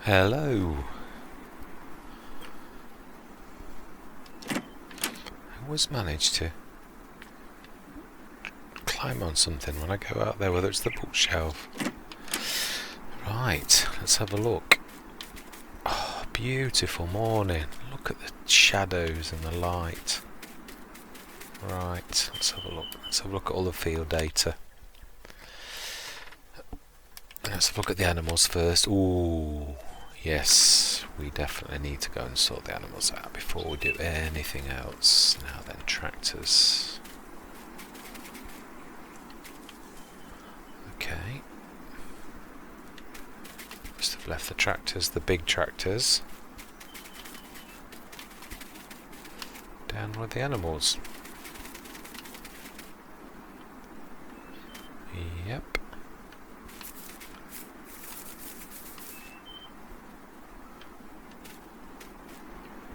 Hello. I always manage to climb on something when I go out there, whether it's the bookshelf. Right, let's have a look. Oh, beautiful morning. Look at the shadows and the light. Right, let's have a look. Let's have a look at all the field data. Let's have a look at the animals first. Ooh, yes, we definitely need to go and sort the animals out before we do anything else. Now then, tractors. Okay. Must have left the tractors, the big tractors, down with the animals. Yep.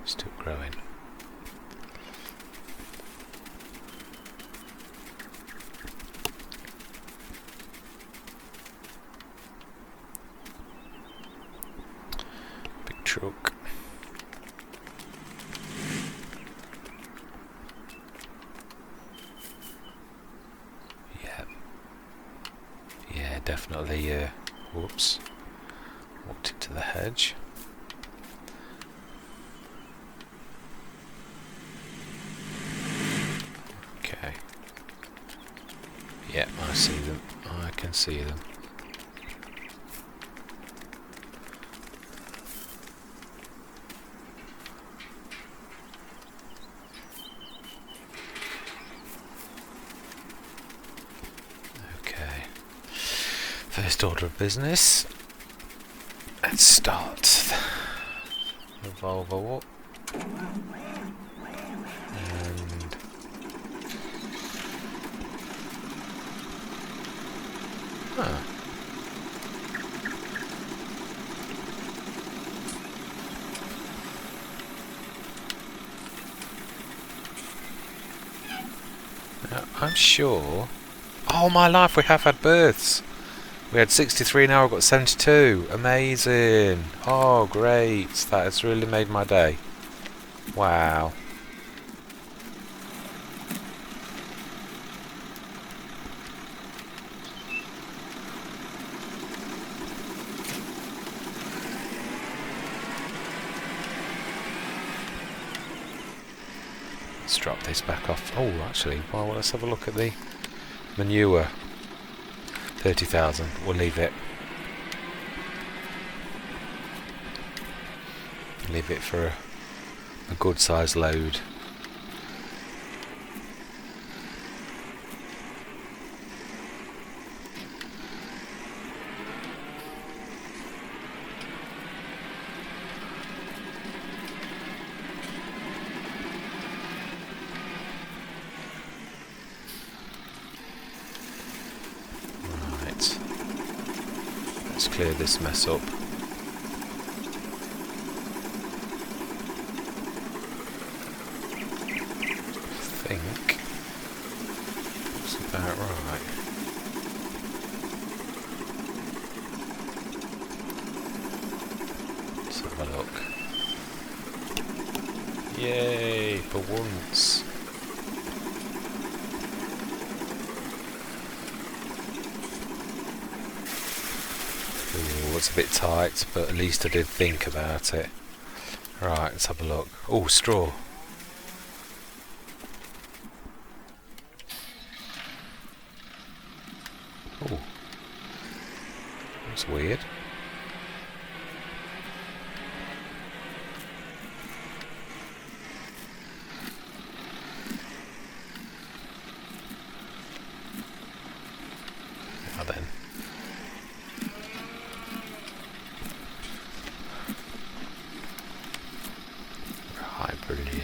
Still growing. Big truck. Yeah. Yeah, definitely. Whoops. Walked into the hedge. Okay. Yep, I see them. I can see them. Okay. First order of business. Let's start the Volvo up. And now, I'm sure. Oh my life, we have had births. We had 63, now we've got 72. Amazing. Oh great, that has really made my day. Wow. Let's drop this back off. Oh, actually, well, let's have a look at the manure. 30,000. We'll leave it. Leave it for a good size load. Let's clear this mess up. I think that's about right. Let's have a look. Yay, for once. Ooh, it's a bit tight, but at least I did think about it. Right, let's have a look. Oh, straw. Oh, that's weird. Now then. Brilliant.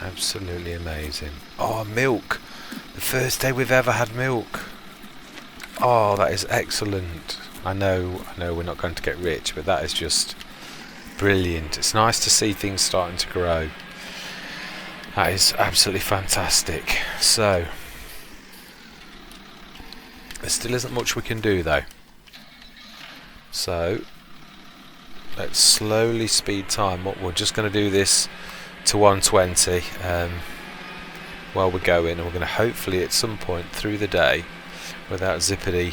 Absolutely amazing. Oh, milk. The first day we've ever had milk. Oh, that is excellent. I know we're not going to get rich, but that is just brilliant. It's nice to see things starting to grow. That is absolutely fantastic. So, there still isn't much we can do though. So let's slowly speed time up. We're just going to do this to 120 while we're going, and we're going to hopefully at some point through the day, without zippity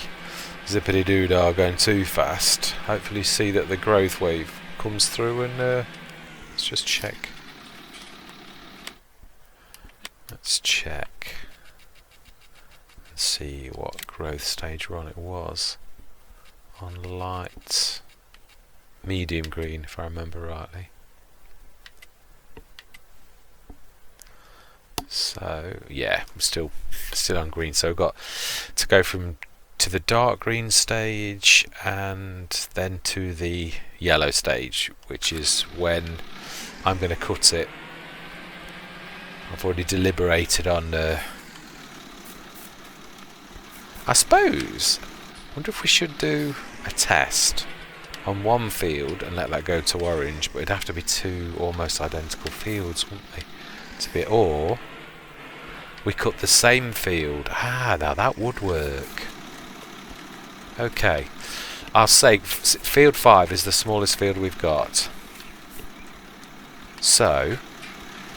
doodah going too fast, hopefully see that the growth wave comes through. And let's just check. Let's check and see what growth stage we're on. It was on light medium green, if I remember rightly. So yeah, I'm still on green. So I've got to go to the dark green stage and then to the yellow stage, which is when I'm going to cut it. I've already deliberated on I suppose, wonder if we should do a test on one field and let that go to orange, but it'd have to be two almost identical fields, wouldn't they? To be, or we cut the same field. Now that would work. Okay, I'll say field 5 is the smallest field we've got. So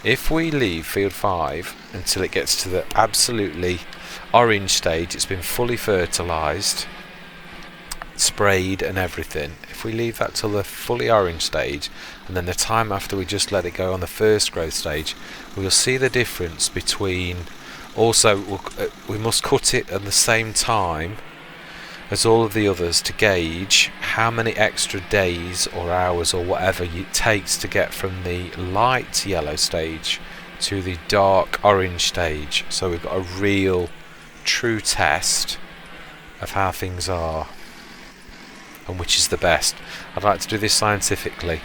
if we leave field 5 until it gets to the absolutely orange stage, it's been fully fertilised, sprayed and everything. If we leave that till the fully orange stage, and then the time after we just let it go on the first growth stage, we'll see the difference between. Also, we must cut it at the same time as all of the others to gauge how many extra days or hours or whatever it takes to get from the light yellow stage to the dark orange stage. So we've got a real true test of how things are and which is the best. I'd like to do this scientifically.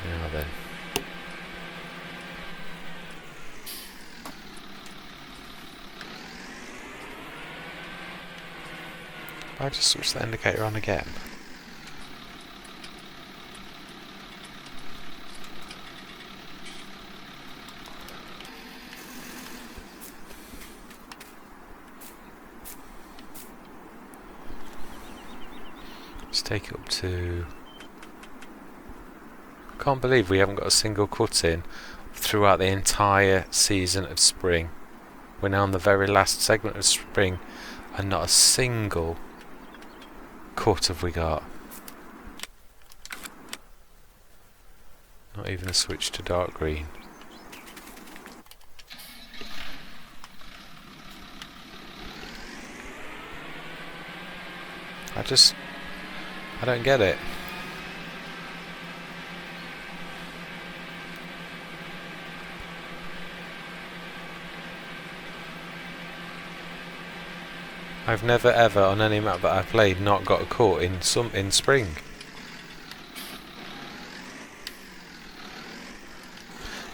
Now then. I just switch the indicator on again. Let's take it up to. I can't believe we haven't got a single cut in throughout the entire season of spring. We're now on the very last segment of spring and not a single cut have we got. Not even a switch to dark green. I don't get it. I've never ever on any map that I've played not got a cut in spring.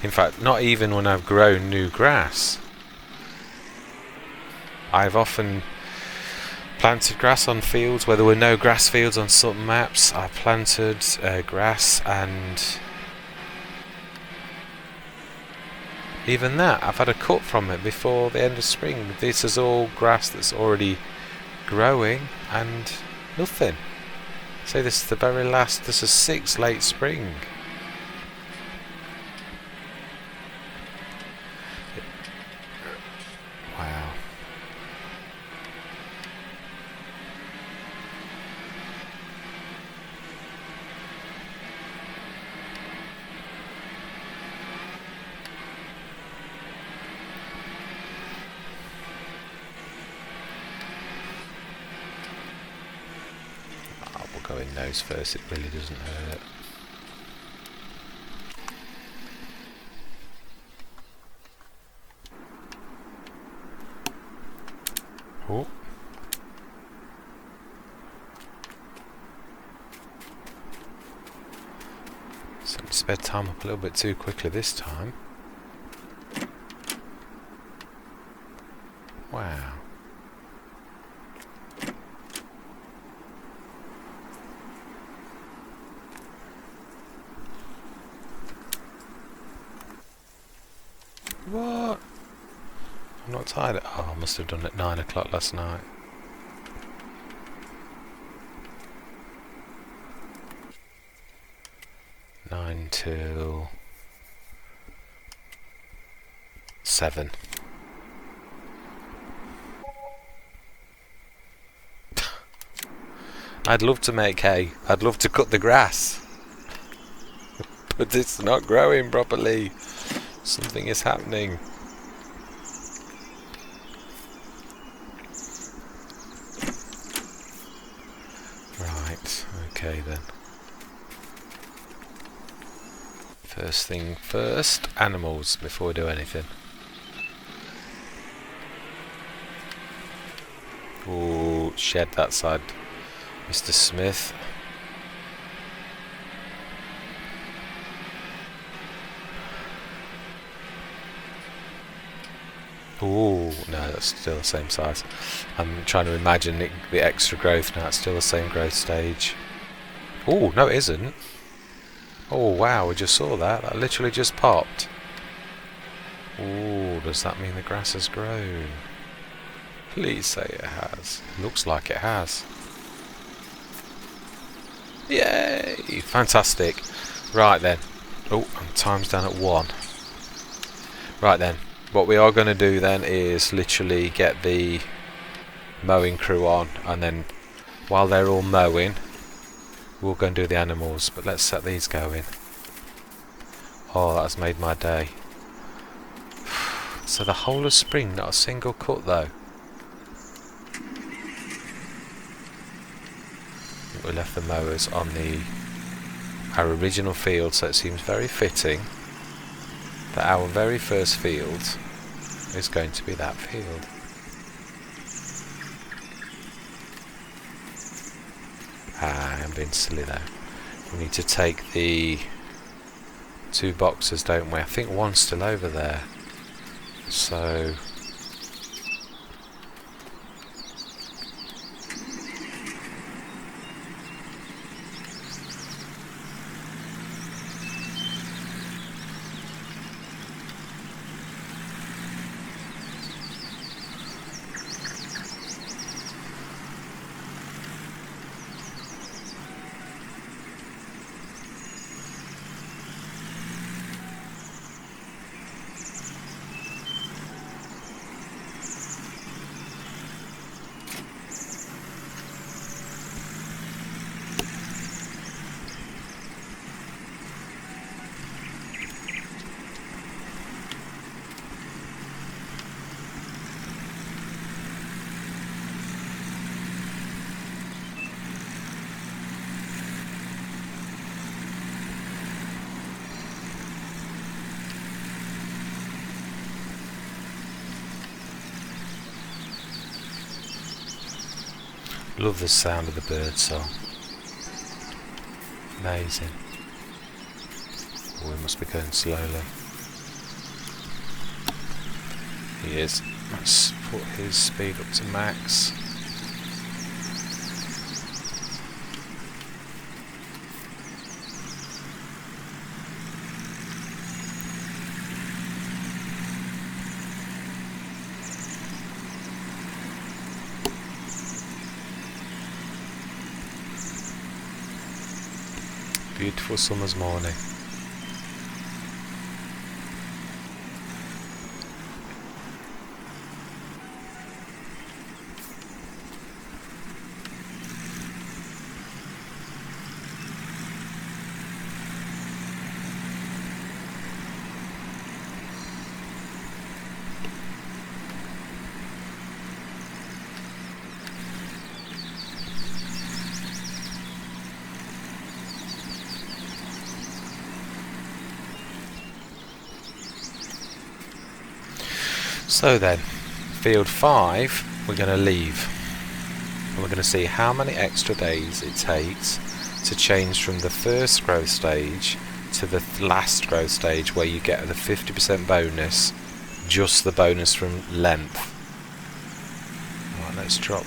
In fact, not even when I've grown new grass. I've often planted grass on fields where there were no grass fields on some maps. I planted grass, and even that, I've had a cut from it before the end of spring. This is all grass that's already growing and nothing. Say this is the very last, this is 6 late spring. Wow. We'll go in nose first, it really doesn't hurt. Oh. So we sped time up a little bit too quickly this time. Wow. What time? Oh, I must have done it at 9 o'clock last night. Nine till 7. I'd love to make hay. I'd love to cut the grass. But it's not growing properly. Something is happening. Right, okay then. First thing first, animals before we do anything. Ooh, shed that side, Mr. Smith. Ooh, no, that's still the same size. I'm trying to imagine the extra growth now. It's still the same growth stage. Ooh, no it isn't. Oh wow, we just saw that. That literally just popped. Ooh, does that mean the grass has grown? Please say it has. Looks like it has. Yay! Fantastic. Right then. Oh, and time's down at 1. Right then. What we are going to do then is literally get the mowing crew on, and then while they're all mowing, we'll go and do the animals. But let's set these going. Oh, that's made my day. So the whole of spring, not a single cut though. We left the mowers on our original field, so it seems very fitting that our very first field is going to be that field. I'm being silly there. We need to take the 2 boxes, don't we? I think one's still over there. So love the sound of the bird song. Amazing. Oh, we must be going slowly. He is. Let's put his speed up to max. Beautiful summer's morning. So then, field 5 we're going to leave, and we're going to see how many extra days it takes to change from the first growth stage to the last growth stage, where you get the 50% bonus, just the bonus from length. Right, let's drop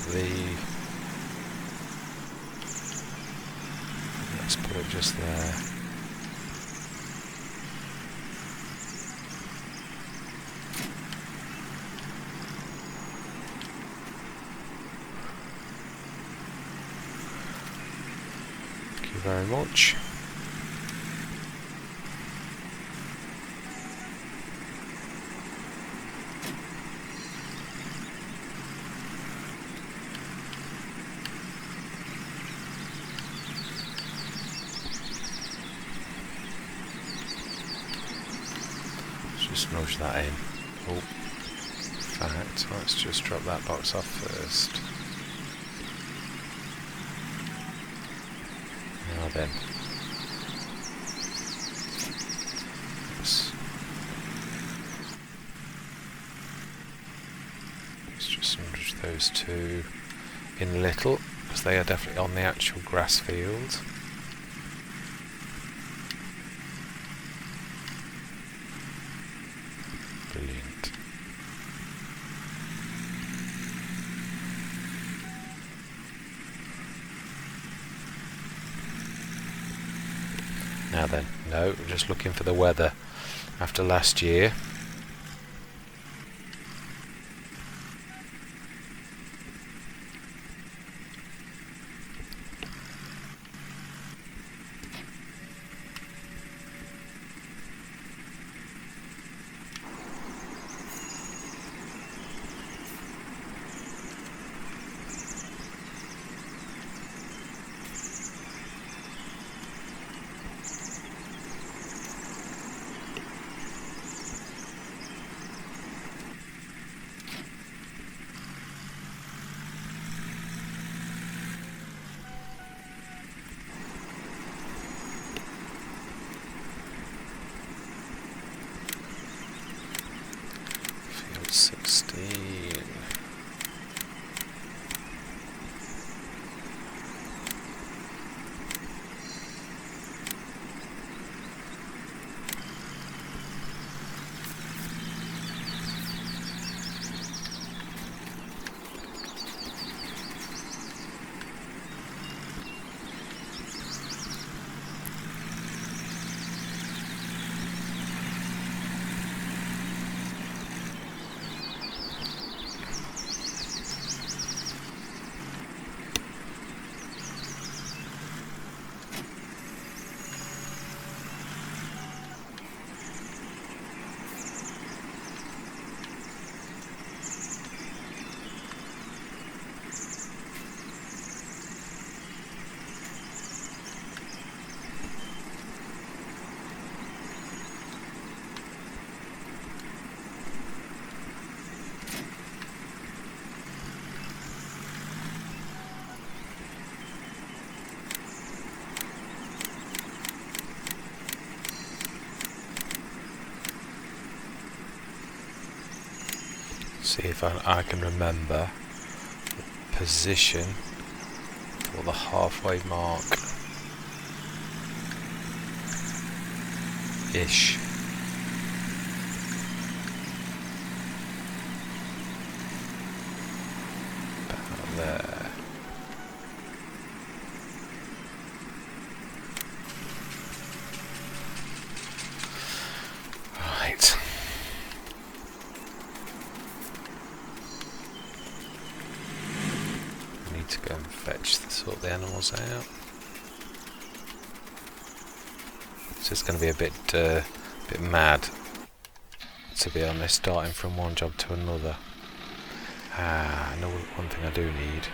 let's put it just there. you very much. Just nudge that in. Oh, in fact, let's just drop that box off first. Now then. Let's just nudge those two in a little, because they are definitely on the actual grass field. Brilliant. Now then, no, we're just looking for the weather after last year. Field 16. See if I can remember the position for the halfway mark ish. About there. Right. To go and sort the animals out. So it's going to be a bit mad, to be honest, starting from one job to another. I know one thing I do need.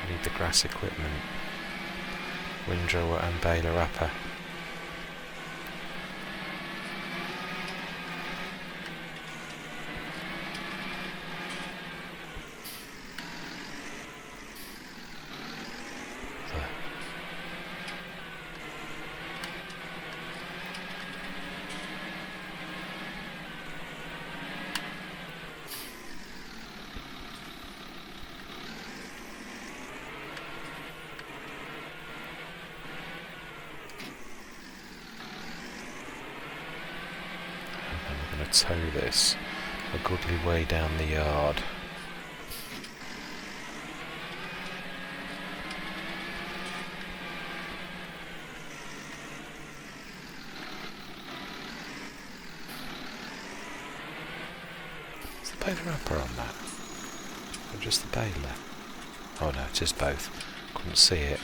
I need the grass equipment, windrower and baler wrapper. Tow this a goodly way down the yard. Is the baler wrapper on that? Or just the baler? Oh no, it is both. Couldn't see it.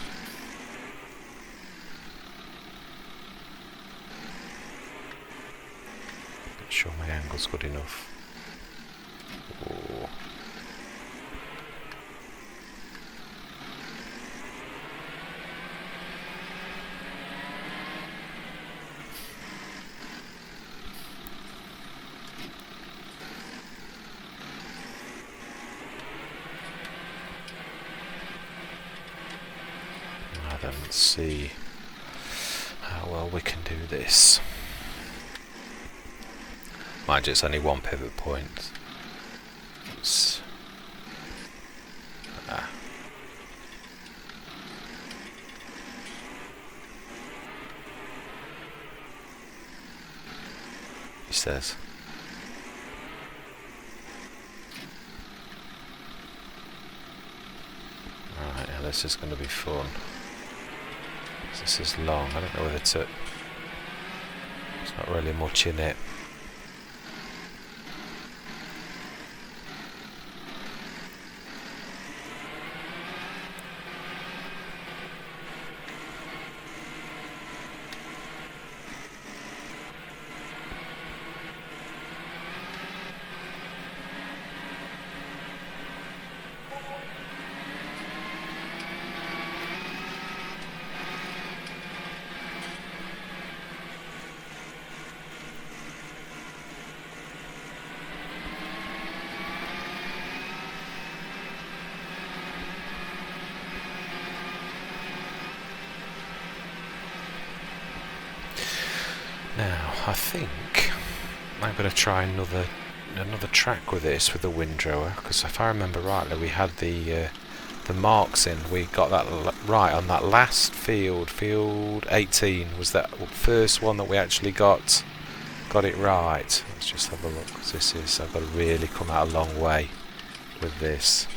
Not sure my angle's good enough. Ooh. Then let's see how well we can do this. Mind you, it's only one pivot point. It's, he says. Alright, yeah, this is going to be fun. This is long. I don't know whether to. There's not really much in it. Now, I think I'm going to try another track with this, with the windrower, because if I remember rightly, we had the marks in. We got that right on that last field. Field 18 was that first one that we actually got it right. Let's just have a look. I've got to really come out a long way with this.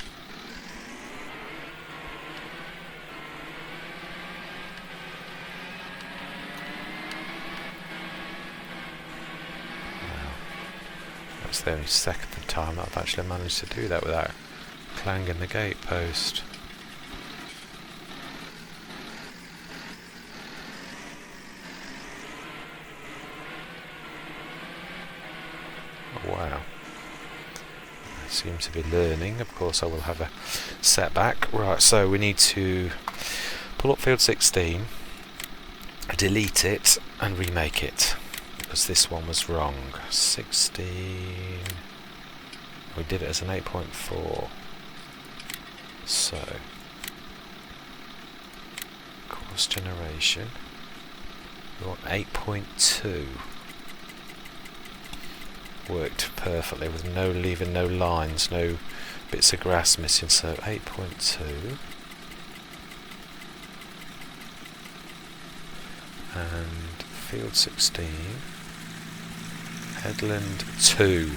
That's the only second time that I've actually managed to do that without clanging the gate post. Oh, wow. I seem to be learning. Of course I will have a setback. Right, so we need to pull up field 16, delete it and remake it. Because this one was wrong. 16. We did it as an 8.4. So, course generation. We want 8.2. Worked perfectly with leaving no lines, no bits of grass missing. So 8.2. And field 16. Headland 2.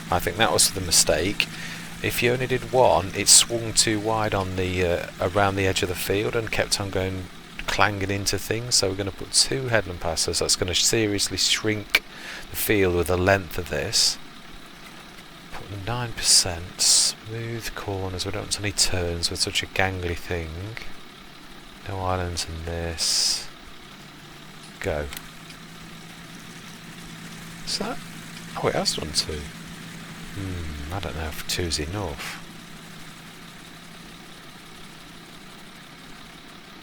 I think that was the mistake. If you only did one, it swung too wide on the around the edge of the field and kept on going clanging into things. So we're going to put 2 headland passes. That's going to seriously shrink the field with the length of this. Put 9%. Smooth corners. We don't want any turns with such a gangly thing. No islands in this. Go. Is that? Oh, it has done 2. I don't know if 2's enough.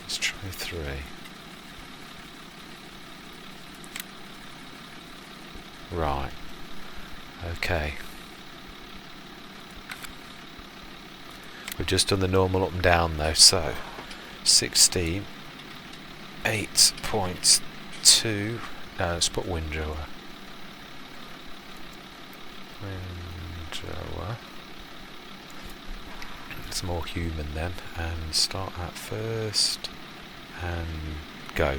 Let's try 3. Right. Okay. We've just done the normal up and down though, so 16, 8.2. No, let's put windrower. Windrower. It's more human then. And start at first. And go.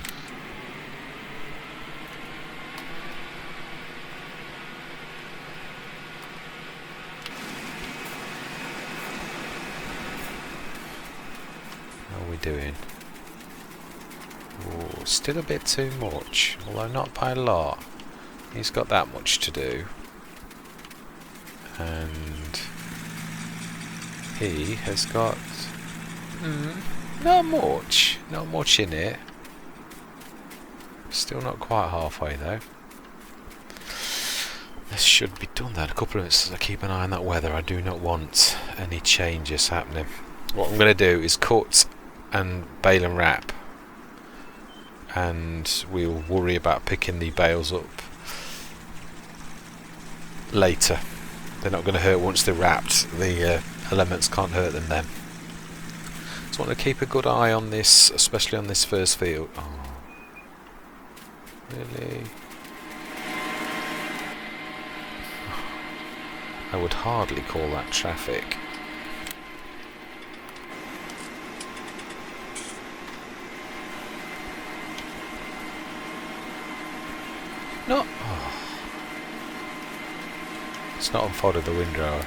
How are we doing? Ooh, still a bit too much, although not by a lot. He's got that much to do. And he has got Not much. Not much in it. Still not quite halfway though. This should be done then. A couple of minutes. I keep an eye on that weather. I do not want any changes happening. What I'm going to do is cut and bale and wrap, and we'll worry about picking the bales up later. They're not going to hurt once they're wrapped. The elements can't hurt them then. So I want to keep a good eye on this, especially on this first field. Oh, really? I would hardly call that traffic. No. Oh. It's not unfolded the windrower.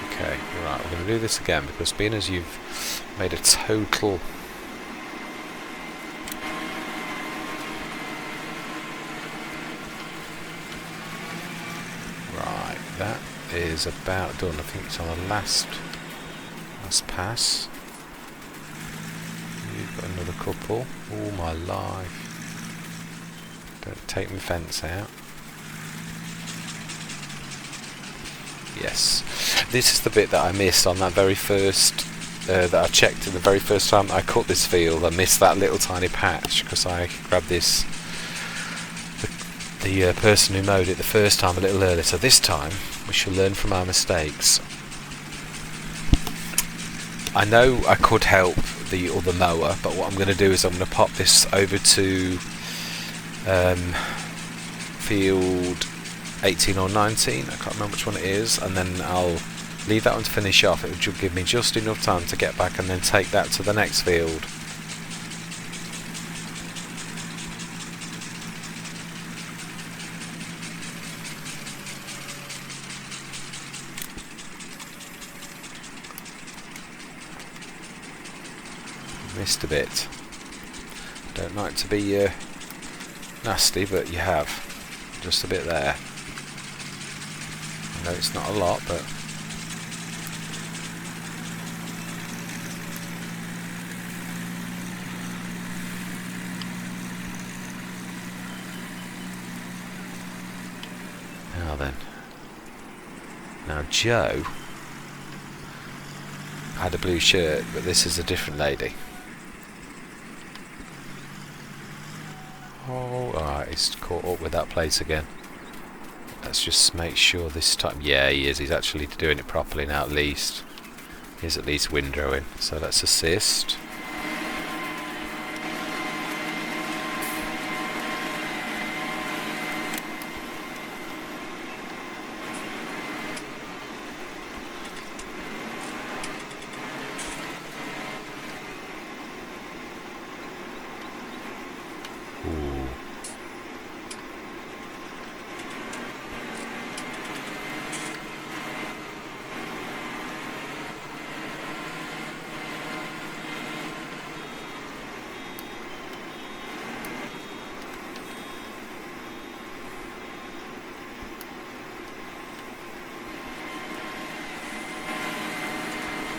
Okay, right, we're going to do this again because being as you've made a total right, that is about done. I think it's on the last pass. You've got another couple. Oh my life. Don't take my fence out. Yes. This is the bit that I missed on that very first that I checked the very first time I cut this field. I missed that little tiny patch because I grabbed this the person who mowed it the first time a little earlier. So this time we shall learn from our mistakes. I know I could help the other mower, but what I'm going to do is I'm going to pop this over to field 18 or 19, I can't remember which one it is, and then I'll leave that one to finish off. It will give me just enough time to get back and then take that to the next field. Missed a bit. Don't like to be nasty, but you have. Just a bit there. I know it's not a lot, but now then. Now Joe had a blue shirt, but this is a different lady. Oh, alright, he's caught up with that place again. Let's just make sure this time. Yeah, he is. He's actually doing it properly now, at least. He's at least windrowing. So let's assist.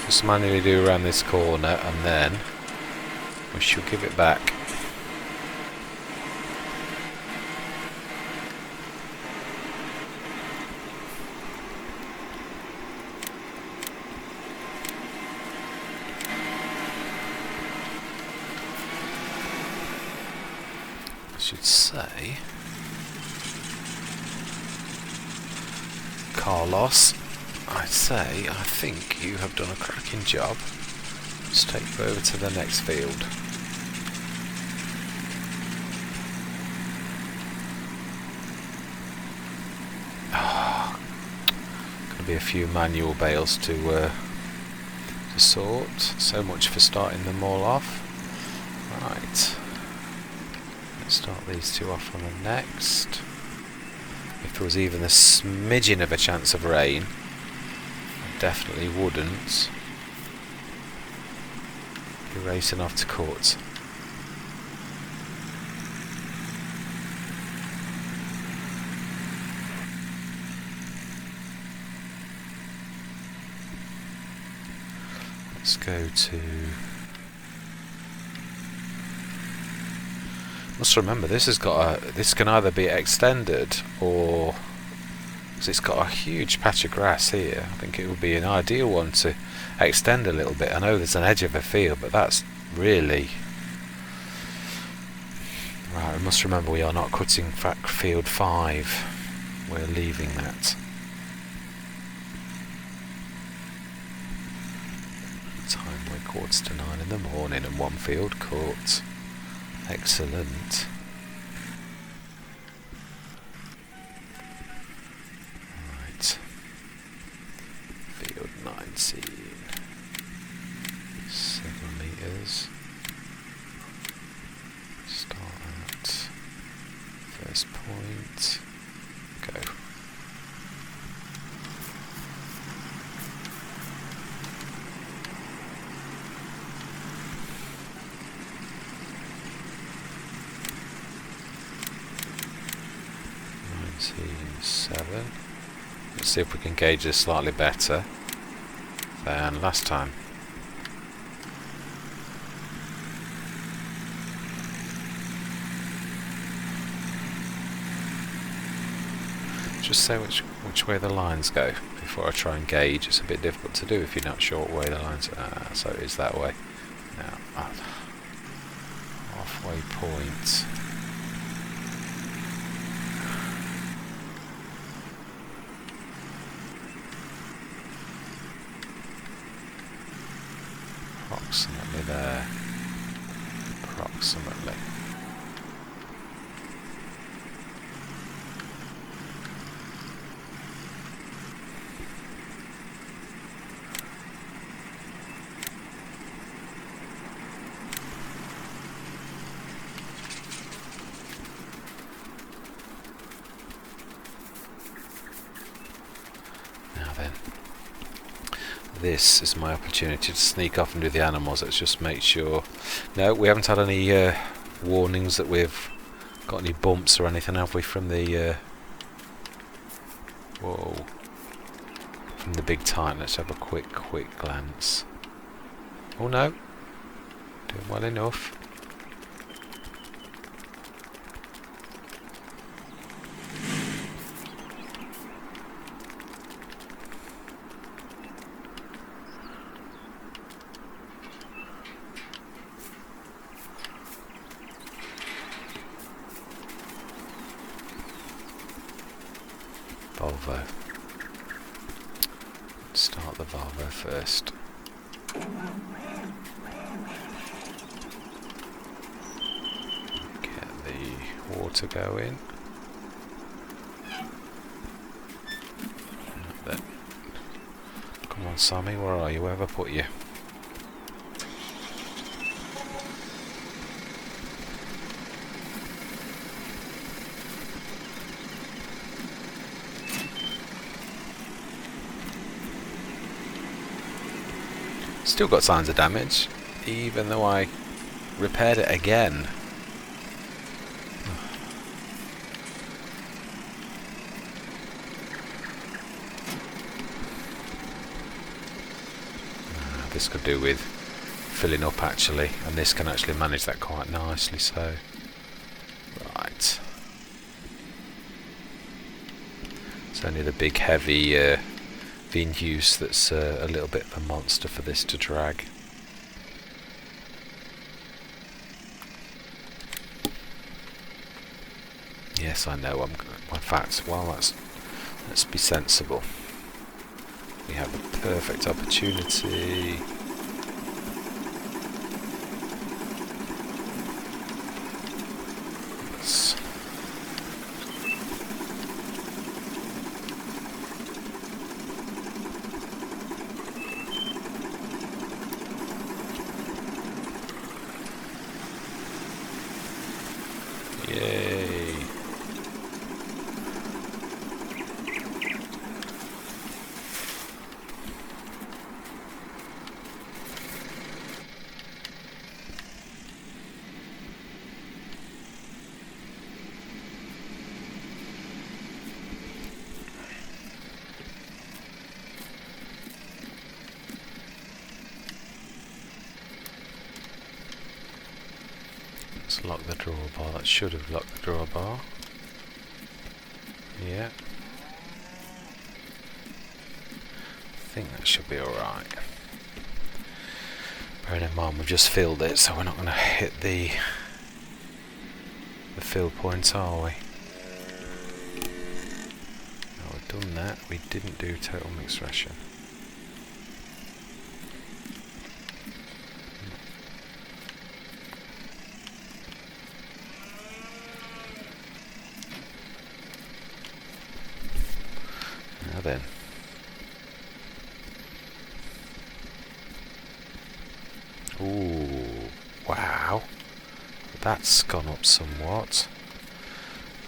Just manually do around this corner and then we shall give it back. I should say Carlos, I think you have done a cracking job. Let's take you over to the next field. Going to be a few manual bales to sort. So much for starting them all off. Right. Let's start these two off on the next. If there was even a smidgen of a chance of rain, I definitely wouldn't Be racing off to court. Let's go to... Must remember, this has got a... This can either be extended or... Because it's got a huge patch of grass here. I think it would be an ideal one to extend a little bit. I know there's an edge of a field, but that's really... Right, we must remember we are not cutting field 5. We're leaving that. Time we're 8:45 in the morning and 1 field cut. Excellent. Right. Field 19. 7 metres. Start at first point. Go. Seven. Let's see if we can gauge this slightly better than last time. Just say which way the lines go before I try and gauge. It's a bit difficult to do if you're not sure what way the lines are. So it is that way. Now, halfway point. Approximately there. Approximately. Now then. This is my opportunity to sneak off and do the animals. Let's just make sure. No, we haven't had any warnings that we've got any bumps or anything, have we, from the whoa, from the big Titan. Let's have a quick glance. Oh no, doing well enough. Volvo. Start the Volvo first. Get the water going. Then. Come on, Sammy, where are you? Where have I put you? Still got signs of damage, even though I repaired it again. This could do with filling up actually, and this can actually manage that quite nicely, so... Right. It's only the big heavy Venus that's a little bit of a monster for this to drag. Yes, I know. In fact, well, let's be sensible. We have a perfect opportunity. Let's Yay. Let's lock the drawbar. That should have locked the drawbar. Yeah. I think that should be alright. Bearing in mind we've just filled it, so we're not going to hit the fill point, are we? Now we've done that, we didn't do total mixed ration. Now then. Ooh, wow. That's gone up somewhat.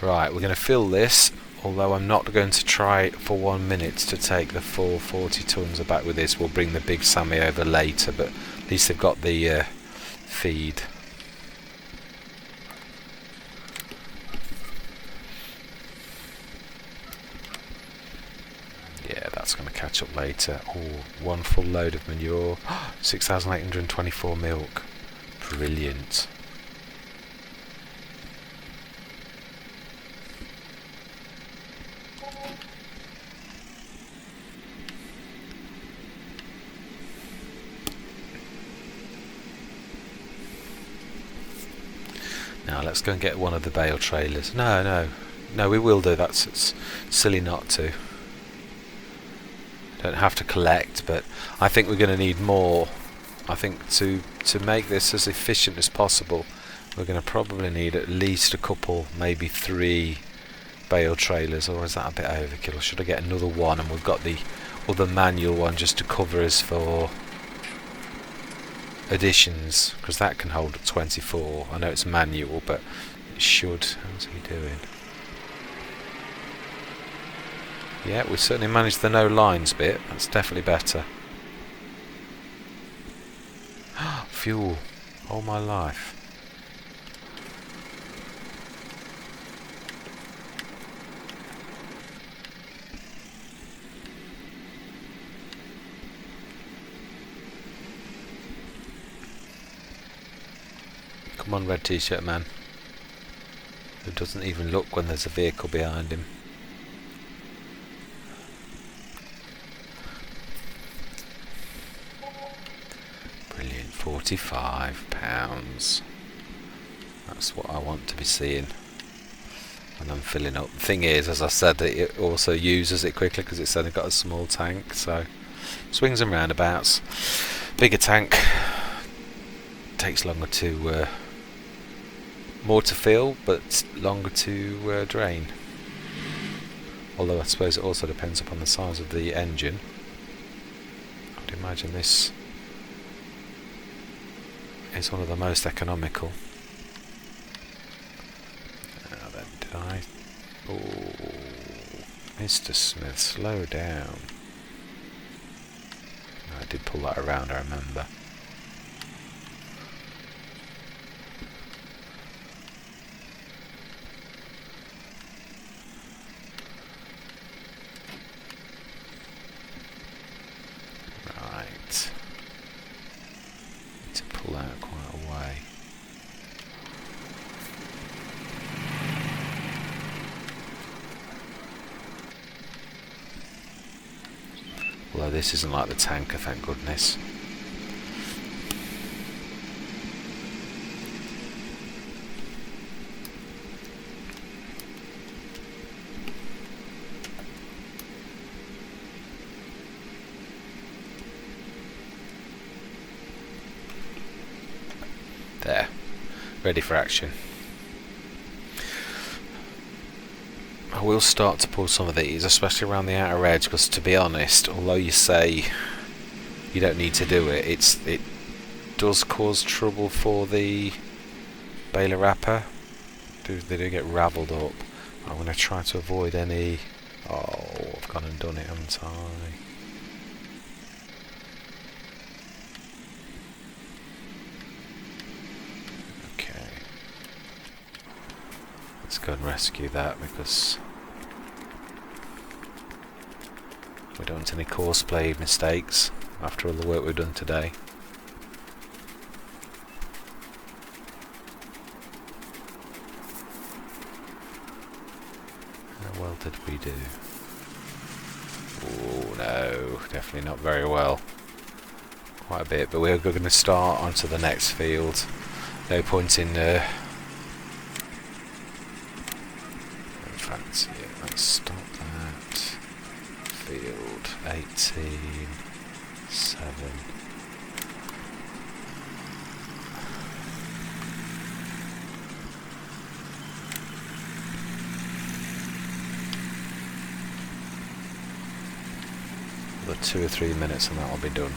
Right, we're going to fill this, although I'm not going to try for 1 minute to take the full 40 tons back with this. We'll bring the big Sammy over later, but at least they've got the feed. Yeah, that's going to catch up later. Oh, one full load of manure. 6,824 milk. Brilliant. Now let's go and get one of the bale trailers. No, we will do. It's silly not to. Don't have to collect, but I think we're going to need more. I think to make this as efficient as possible, we're going to probably need at least a couple, maybe 3 bale trailers. Or is that a bit overkill? Or should I get another one and we've got the other manual one just to cover us for additions, because that can hold 24. I know it's manual, but it should. How's he doing? Yeah, we certainly managed the no lines bit. That's definitely better. Fuel. All my life. Come on, red t-shirt man. Who doesn't even look when there's a vehicle behind him. Brilliant, £45. That's what I want to be seeing when I'm filling up. The thing is, as I said, that it also uses it quickly because it's only got a small tank, so swings and roundabouts. Bigger tank takes longer to more to fill, but longer to drain. Although I suppose it also depends upon the size of the engine. I'd imagine this is one of the most economical. Now then, did I? Oh, Mr. Smith, slow down. I did pull that around, I remember. Out quite a way. Although this isn't like the tanker, thank goodness. There, ready for action. I will start to pull some of these, especially around the outer edge, because to be honest, although you say you don't need to do it, it does cause trouble for the baler wrapper. They do get ravelled up. I'm going to try to avoid any. Oh, I've gone and done it, haven't I? Let's go and rescue that because we don't want any course play mistakes after all the work we've done today. did we do? Oh no, definitely not very well. Quite a bit, but we're going to start onto the next field. No point in fancy it. Let's stop that. Field 18, 7. Another 2 or 3 minutes and that'll be done.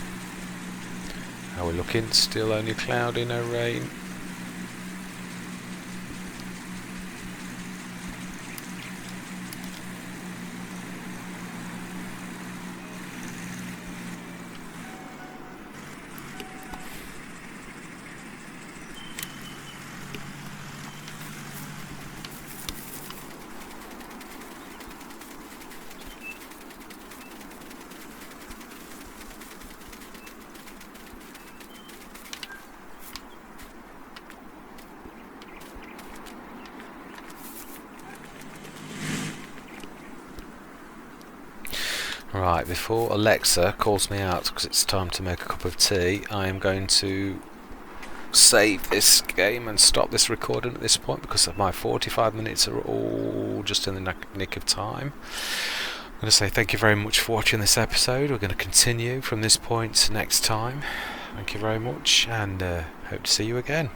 How are we looking? Still only cloudy, no rain. Right, before Alexa calls me out because it's time to make a cup of tea, I am going to save this game and stop this recording at this point because my 45 minutes are all just in the nick of time. I'm going to say thank you very much for watching this episode. We're going to continue from this point next time. Thank you very much and hope to see you again.